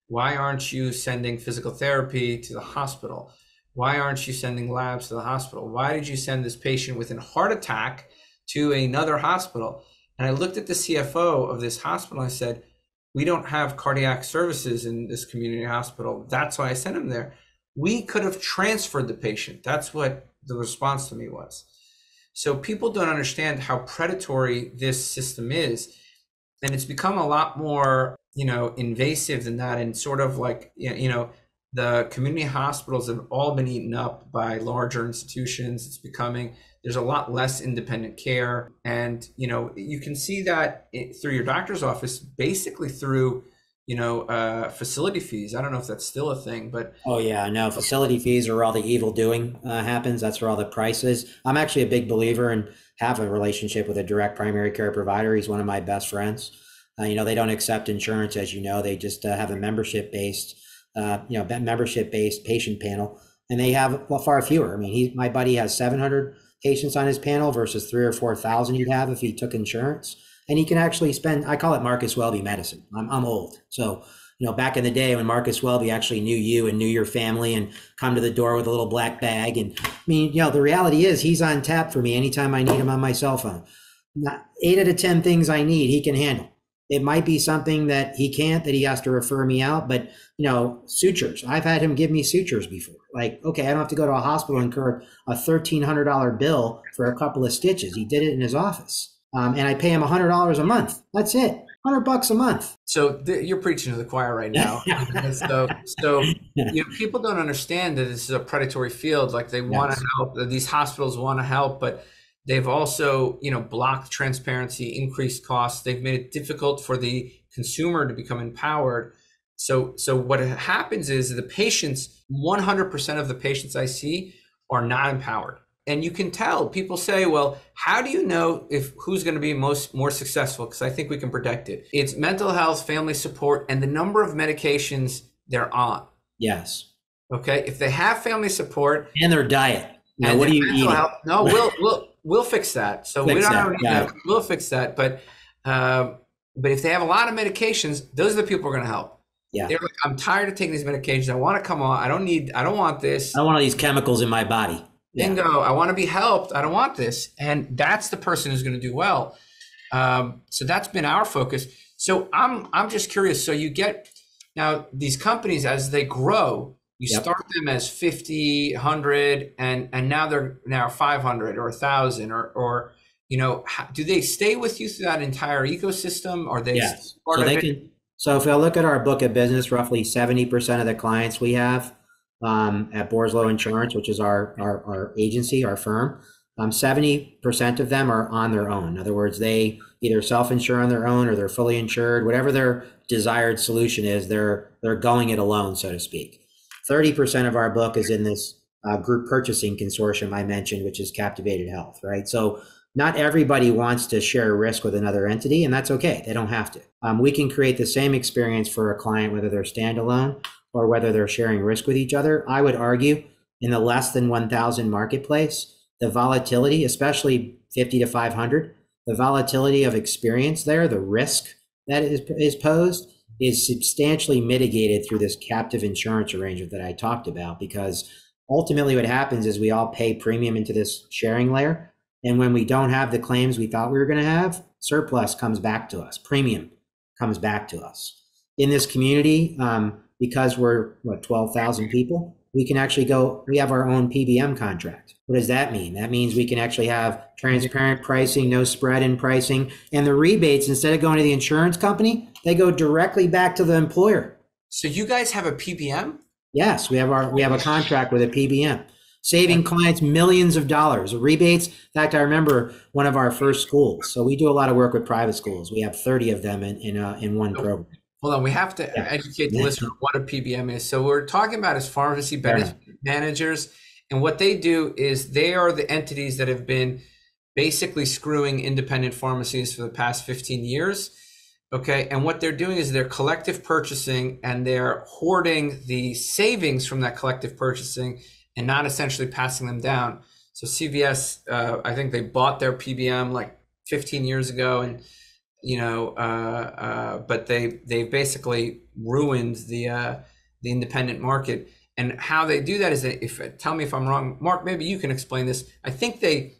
Speaker 1: Why aren't you sending physical therapy to the hospital? Why aren't you sending labs to the hospital? Why did you send this patient with a heart attack to another hospital? And I looked at the CFO of this hospital and I said, we don't have cardiac services in this community hospital. That's why I sent him there. We could have transferred the patient. That's what the response to me was. So people don't understand how predatory this system is. And it's become a lot more, invasive than that. And sort of like, the community hospitals have all been eaten up by larger institutions. There's a lot less independent care. And, you can see that through your doctor's office, basically through, facility fees. I don't know if that's still a thing, but.
Speaker 4: Oh yeah, no, facility fees are where all the evil doing happens. That's where all the price is. I'm actually a big believer and have a relationship with a direct primary care provider. He's one of my best friends. They don't accept insurance, as you know. They just have a membership-based patient panel, and they have far fewer. I mean, my buddy has 700 patients on his panel versus 3,000 or 4,000 he'd have if he took insurance. And he can actually spend, I call it Marcus Welby medicine. I'm old. So, back in the day when Marcus Welby actually knew you and knew your family and come to the door with a little black bag. And I mean, the reality is he's on tap for me anytime I need him on my cell phone. 8 out of 10 things I need, he can handle. It might be something that he can't, that he has to refer me out, but sutures. I've had him give me sutures before. Like, okay, I don't have to go to a hospital and incur a $1,300 bill for a couple of stitches. He did it in his office. and I pay him $100 a month. That's it. $100 a month.
Speaker 1: So you're preaching to the choir right now. So people don't understand that this is a predatory field. Like they want to help. These hospitals want to help, but they've also, blocked transparency, increased costs. They've made it difficult for the consumer to become empowered. So what happens is the patients, 100% of the patients I see are not empowered. And you can tell. People say, well, how do you know if who's going to be more successful? Because I think we can predict it. It's mental health, family support, and the number of medications they're on.
Speaker 4: Yes.
Speaker 1: Okay. If they have family support
Speaker 4: and their diet, what are you eating?
Speaker 1: Health, no, we'll fix that. So we'll fix that. But if they have a lot of medications, those are the people we're going to help.
Speaker 4: Yeah.
Speaker 1: They're like, I'm tired of taking these medications. I want to come on. I don't want this.
Speaker 4: I don't want all these chemicals in my body.
Speaker 1: Bingo. I want to be helped. I don't want this. And that's the person who's going to do well. So that's been our focus. So I'm just curious. So you get now these companies as they grow, you start them as 50, 100, and now they're 500 or 1,000 or do they stay with you through that entire ecosystem? Or they
Speaker 4: So if I look at our book of business, roughly 70% of the clients we have at Borslow Insurance, which is our agency, our firm, 70% of them are on their own. In other words, they either self-insure on their own or they're fully insured. Whatever their desired solution is, they're going it alone, so to speak. 30% of our book is in this group purchasing consortium I mentioned, which is Captivated Health, right? So not everybody wants to share risk with another entity, and that's okay. They don't have to. We can create the same experience for a client, whether they're standalone or whether they're sharing risk with each other. I would argue in the less than 1,000 marketplace, the volatility, especially 50 to 500, the volatility of experience there, the risk that is posed is substantially mitigated through this captive insurance arrangement that I talked about, because ultimately what happens is we all pay premium into this sharing layer. And when we don't have the claims we thought we were going to have, surplus comes back to us, premium comes back to us. In this community, because we're 12,000 people, we can actually we have our own PBM contract. What does that mean? That means we can actually have transparent pricing, no spread in pricing, and the rebates, instead of going to the insurance company, they go directly back to the employer.
Speaker 1: So you guys have a PBM?
Speaker 4: Yes, we have a contract with a PBM, saving clients millions of dollars. Rebates. In fact, I remember one of our first schools. So we do a lot of work with private schools. We have 30 of them in one program.
Speaker 1: Hold on, we have to educate the listener what a PBM is. So we're talking about is pharmacy benefit managers, and what they do is they are the entities that have been basically screwing independent pharmacies for the past 15 years. Okay, and what they're doing is they're collective purchasing and they're hoarding the savings from that collective purchasing and not essentially passing them down. So CVS, I think they bought their PBM like 15 years ago, and but they basically ruined the independent market. And how they do that is tell me if I'm wrong, Mark, maybe you can explain this. I think they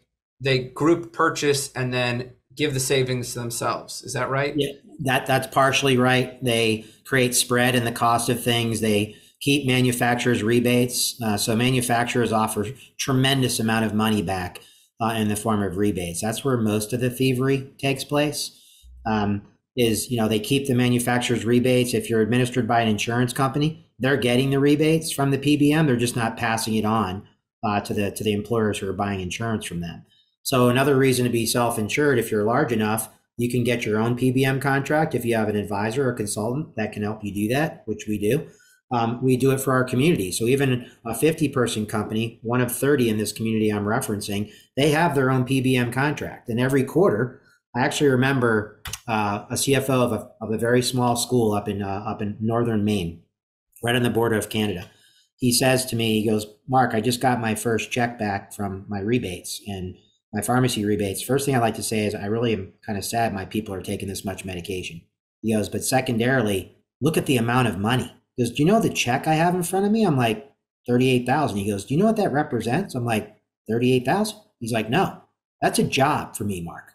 Speaker 1: group purchase and then give the savings to themselves. Is that right?
Speaker 4: Yeah, that's partially right. They create spread in the cost of things. They keep manufacturers' rebates. So manufacturers offer tremendous amount of money back in the form of rebates. That's where most of the thievery takes place. They keep the manufacturer's rebates. If you're administered by an insurance company, they're getting the rebates from the PBM. They're just not passing it on to the employers who are buying insurance from them. So another reason to be self-insured, if you're large enough, you can get your own PBM contract. If you have an advisor or consultant that can help you do that, which we do. We do it for our community. So even a 50-person company, one of 30 in this community I'm referencing, they have their own PBM contract. And every quarter, I actually remember a CFO of a very small school up in northern Maine, right on the border of Canada. He says to me, he goes, "Mark, I just got my first check back from my rebates and my pharmacy rebates. First thing I like to say is I really am kind of sad my people are taking this much medication." He goes, "But secondarily, look at the amount of money." He goes, "Do you know the check I have in front of me?" I'm like, $38,000. He goes, "Do you know what that represents?" I'm like, 38,000. He's like, "No, that's a job for me, Mark.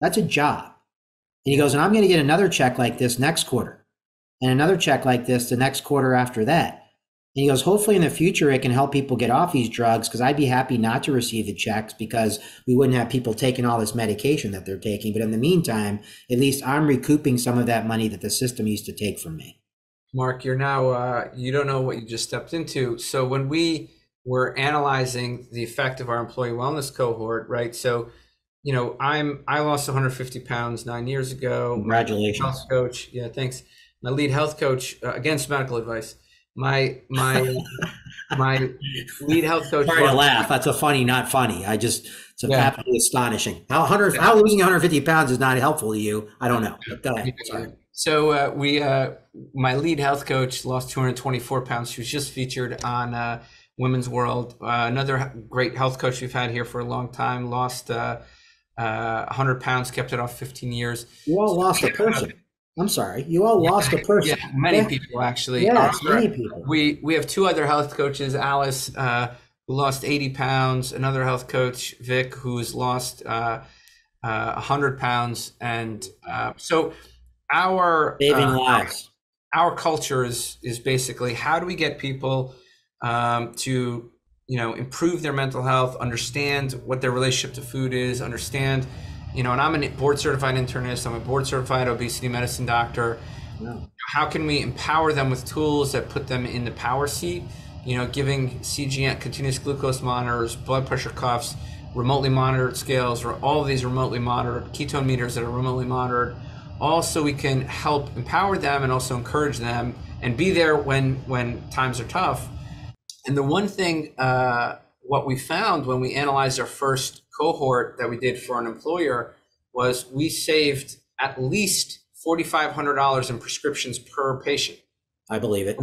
Speaker 4: That's a job." And he goes, "And I'm going to get another check like this next quarter and another check like this the next quarter after that." And he goes, hopefully in the future, it can help people get off these drugs, because I'd be happy not to receive the checks because we wouldn't have people taking all this medication that they're taking. But in the meantime, at least I'm recouping some of that money that the system used to take from me.
Speaker 1: Mark, you're now, you don't know what you just stepped into. So when we were analyzing the effect of our employee wellness cohort, right? So, I lost 150 pounds 9 years ago.
Speaker 4: Congratulations.
Speaker 1: My health coach. Yeah, thanks. My lead health coach, against medical advice. My lead health coach.
Speaker 4: Sorry to laugh. That's a funny, not funny. It's absolutely astonishing. How losing 150 pounds is not helpful to you, I don't know. But go ahead. Sorry.
Speaker 1: So my lead health coach lost 224 pounds. She was just featured on Women's World. Another great health coach we've had here for a long time lost 100 pounds, kept it off 15 years.
Speaker 4: You all lost a person. I'm sorry. You all lost a person.
Speaker 1: Yeah, many people actually.
Speaker 4: Yes, many people.
Speaker 1: We have two other health coaches, Alice, who lost 80 pounds, another health coach, Vic, who's lost 100 pounds. And so our
Speaker 4: saving lives.
Speaker 1: Our culture is basically, how do we get people to improve their mental health, understand what their relationship to food is, understand, and I'm a board certified internist, I'm a board certified obesity medicine doctor.
Speaker 4: Yeah.
Speaker 1: How can we empower them with tools that put them in the power seat, giving CGM, continuous glucose monitors, blood pressure cuffs, remotely monitored scales, or all of these remotely monitored ketone meters that are remotely monitored, all so we can help empower them and also encourage them and be there when times are tough. And the one thing, what we found when we analyzed our first cohort that we did for an employer was we saved at least $4,500 in prescriptions per patient.
Speaker 4: I believe it.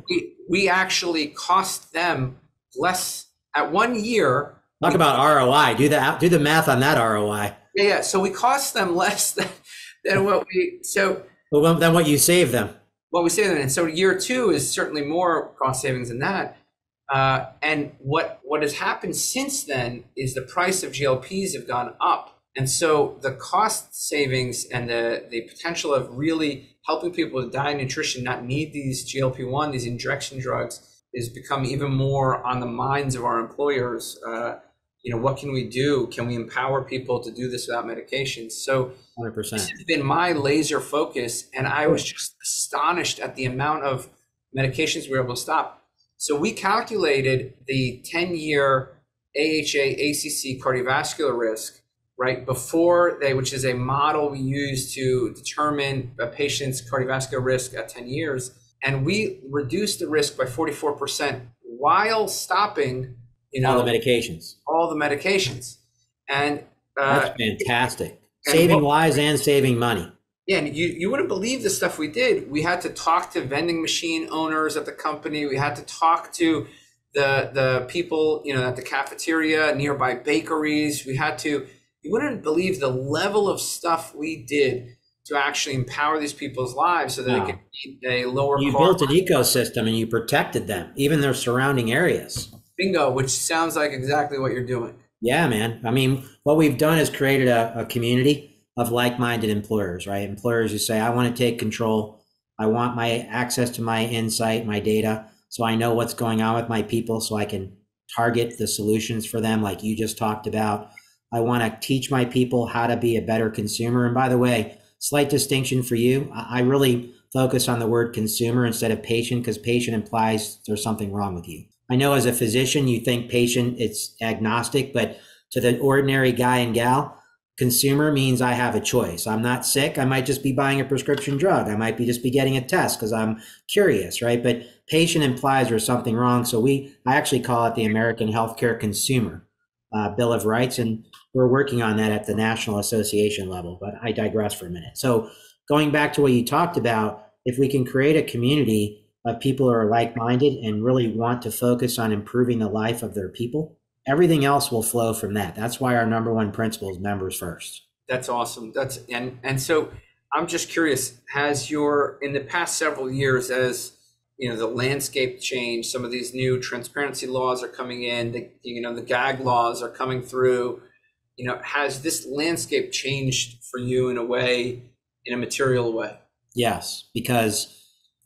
Speaker 1: We actually cost them less at 1 year.
Speaker 4: Talk about ROI. Do the math on that ROI.
Speaker 1: Yeah. So we cost them less than what
Speaker 4: than what you save them.
Speaker 1: What we save them. And so year two is certainly more cost savings than that. And what has happened since then is the price of GLPs have gone up. And so the cost savings and the potential of really helping people with diet and nutrition not need these GLP-1, these injection drugs, is become even more on the minds of our employers. What can we do? Can we empower people to do this without medications? So
Speaker 4: 100%.
Speaker 1: This has been my laser focus. And I was just astonished at the amount of medications we were able to stop. So we calculated the 10-year AHA ACC cardiovascular risk, right, which is a model we use to determine a patient's cardiovascular risk at 10 years. And we reduced the risk by 44% while stopping,
Speaker 4: all the medications.
Speaker 1: And
Speaker 4: that's fantastic. Saving lives and saving money.
Speaker 1: Yeah, and you wouldn't believe the stuff we did. We had to talk to vending machine owners at the company. We had to talk to the people, at the cafeteria, nearby bakeries. You wouldn't believe the level of stuff we did to actually empower these people's lives so that they could eat a lower
Speaker 4: You built an ecosystem and you protected them, even their surrounding areas.
Speaker 1: Bingo, which sounds like exactly what you're doing.
Speaker 4: Yeah, man. I mean, what we've done is created a community of like-minded employers, right? Employers who say, I want to take control. I want my access to my insight, my data, so I know what's going on with my people so I can target the solutions for them like you just talked about. I want to teach my people how to be a better consumer. And by the way, slight distinction for you. I really focus on the word consumer instead of patient, because patient implies there's something wrong with you. I know as a physician, you think patient, it's agnostic, but to the ordinary guy and gal, consumer means I have a choice. I'm not sick. I might just be buying a prescription drug. I might just be getting a test because I'm curious, right? But patient implies there's something wrong. So I actually call it the American Healthcare Consumer Bill of Rights, and we're working on that at the National Association level, but I digress for a minute. So going back to what you talked about, if we can create a community of people who are like-minded and really want to focus on improving the life of their people, everything else will flow from that. That's why our number one principle is members first.
Speaker 1: That's awesome. And so I'm just curious, in the past several years, as the landscape changed, some of these new transparency laws are coming in, the gag laws are coming through, has this landscape changed for you in a material way?
Speaker 4: Yes, because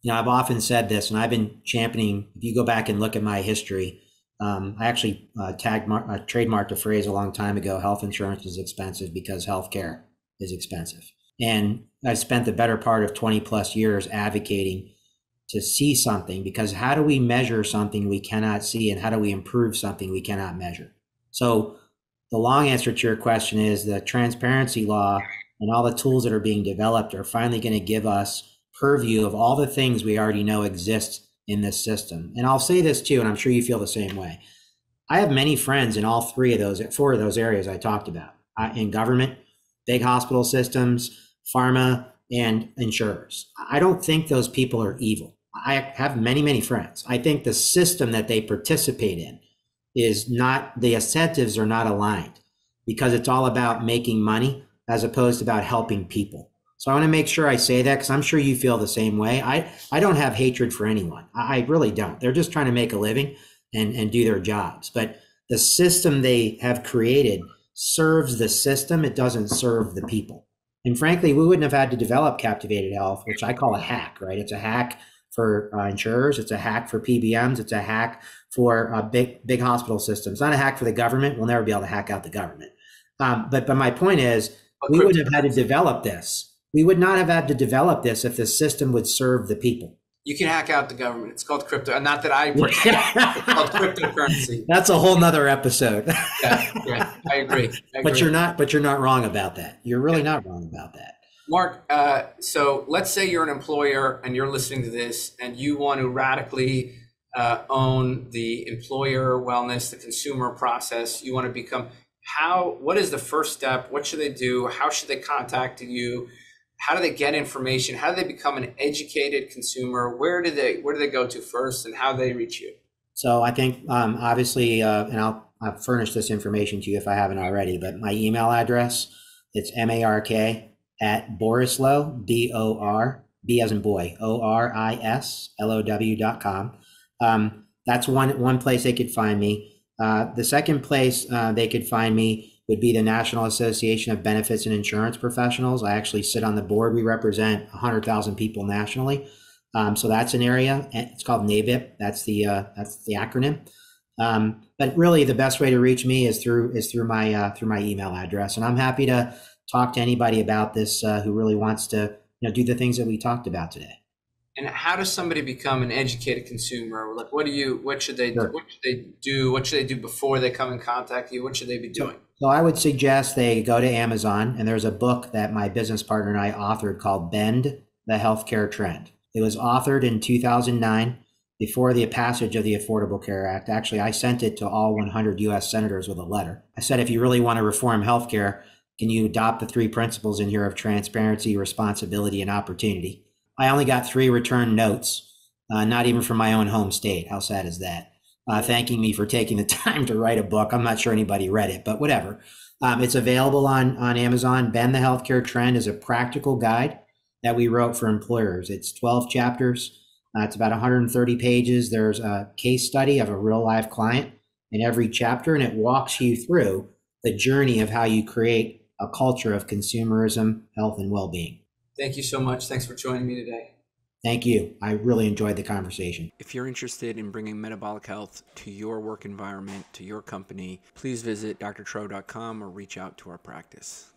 Speaker 4: I've often said this, and I've been championing. If you go back and look at my history, I actually trademarked a phrase a long time ago: "Health insurance is expensive because healthcare is expensive." And I've spent the better part of 20 plus years advocating to see something, because how do we measure something we cannot see, and how do we improve something we cannot measure? So the long answer to your question is the transparency law and all the tools that are being developed are finally going to give us purview of all the things we already know exist in this system. And I'll say this too, and I'm sure you feel the same way. I have many friends in all four of those areas I talked about, in government, big hospital systems, pharma, and insurers. I don't think those people are evil. I have many, many friends. I think the system that they participate in is not, the incentives are not aligned, because it's all about making money as opposed to about helping people. So I want to make sure I say that, because I'm sure you feel the same way. I don't have hatred for anyone. I really don't. They're just trying to make a living and do their jobs. But the system they have created serves the system. It doesn't serve the people. And frankly, we wouldn't have had to develop Captivated Health, which I call a hack, right? It's a hack for insurers. It's a hack for PBMs. It's a hack for big hospital systems. Not a hack for the government. We'll never be able to hack out the government. But my point is, we wouldn't have had to develop this. We would not have had to develop this if the system would serve the people.
Speaker 1: You can hack out the government. It's called crypto. Not that I it's called cryptocurrency.
Speaker 4: That's a whole nother episode.
Speaker 1: Yeah, I agree.
Speaker 4: But you're not wrong about that. You're really not wrong about that.
Speaker 1: Mark, so let's say you're an employer and you're listening to this and you want to radically own the employer wellness, the consumer process. You want to become, what is the first step? What should they do? How should they contact you? How do they get information? How do they become an educated consumer? Where do they go to first, and how do they reach you?
Speaker 4: So I think obviously, and I'll furnish this information to you if I haven't already, but my email address, it's mark@borislow, B as in boy, ORISLOW.com. That's one place they could find me. The second place they could find me would be the National Association of Benefits and Insurance Professionals. I actually sit on the board. We represent 100,000 people nationally. So that's an area. It's called NABIP. That's the acronym. But really, the best way to reach me is through my email address. And I'm happy to talk to anybody about this who really wants to do the things that we talked about today.
Speaker 1: And how does somebody become an educated consumer? Like, what should they
Speaker 4: Sure.
Speaker 1: do? What should they do before they come and contact you? What should they be doing?
Speaker 4: So I would suggest they go to Amazon, and there's a book that my business partner and I authored called Bend the Healthcare Trend. It was authored in 2009 before the passage of the Affordable Care Act. Actually, I sent it to all 100 US senators with a letter. I said, if you really want to reform healthcare, can you adopt the 3 principles in here of transparency, responsibility, and opportunity? I only got 3 return notes, not even from my own home state. How sad is that? Thanking me for taking the time to write a book. I'm not sure anybody read it, but whatever. It's available on Amazon. Bend the Healthcare Trend is a practical guide that we wrote for employers. It's 12 chapters. It's about 130 pages. There's a case study of a real life client in every chapter, and it walks you through the journey of how you create a culture of consumerism, health, and well-being.
Speaker 1: Thank you so much. Thanks for joining me today.
Speaker 4: Thank you. I really enjoyed the conversation.
Speaker 1: If you're interested in bringing metabolic health to your work environment, to your company, please visit drtro.com or reach out to our practice.